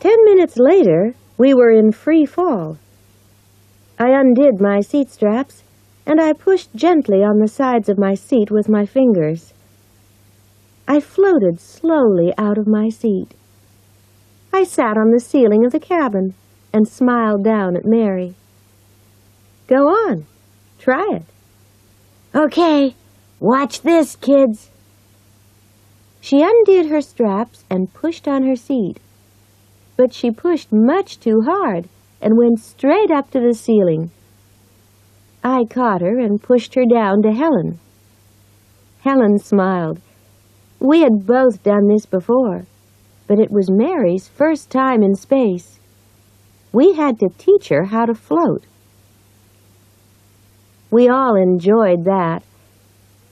10 minutes later, we were in free fall. I undid my seat straps, and I pushed gently on the sides of my seat with my fingers. I floated slowly out of my seat. I sat on the ceiling of the cabin and smiled down at Mary. "Go on. Try it." "Okay, watch this, kids." She undid her straps and pushed on her seat. But she pushed much too hard and went straight up to the ceiling. I caught her and pushed her down to Helen. Helen smiled. We had both done this before, but it was Mary's first time in space. We had to teach her how to float. We all enjoyed that.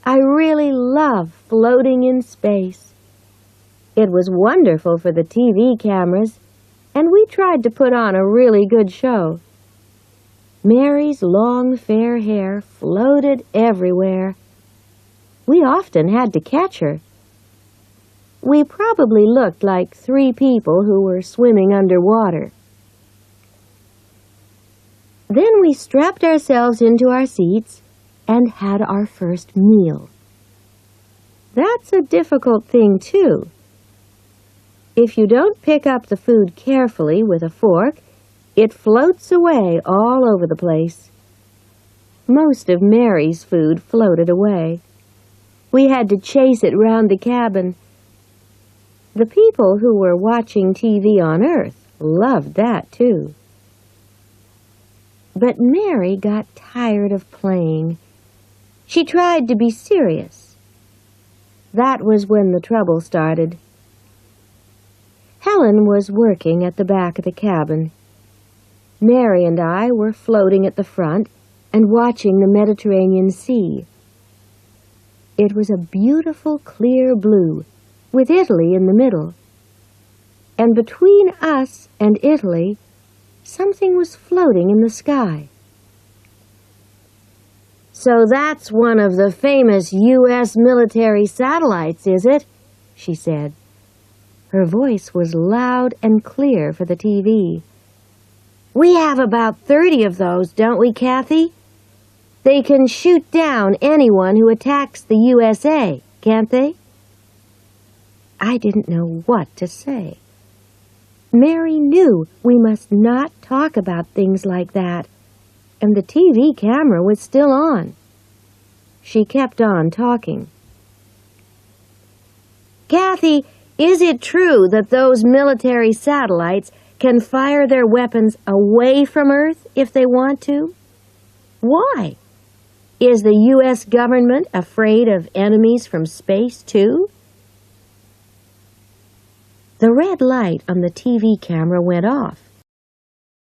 I really love floating in space. It was wonderful for the TV cameras, and we tried to put on a really good show. Mary's long fair hair floated everywhere. We often had to catch her. We probably looked like 3 people who were swimming underwater. Then we strapped ourselves into our seats and had our first meal. That's a difficult thing, too. If you don't pick up the food carefully with a fork, it floats away all over the place. Most of Mary's food floated away. We had to chase it round the cabin. The people who were watching TV on Earth loved that, too. But Mary got tired of playing. She tried to be serious. That was when the trouble started. Helen was working at the back of the cabin. Mary and I were floating at the front and watching the Mediterranean Sea. It was a beautiful, clear blue, with Italy in the middle. And between us and Italy, something was floating in the sky. "So that's one of the famous U.S. military satellites, is it?" she said. Her voice was loud and clear for the TV. "We have about 30 of those, don't we, Kathy? They can shoot down anyone who attacks the USA, can't they?" I didn't know what to say. Mary knew we must not talk about things like that, and the TV camera was still on. She kept on talking. "Kathy, is it true that those military satellites can fire their weapons away from Earth if they want to? Why? Is the U.S. government afraid of enemies from space, too?" The red light on the TV camera went off.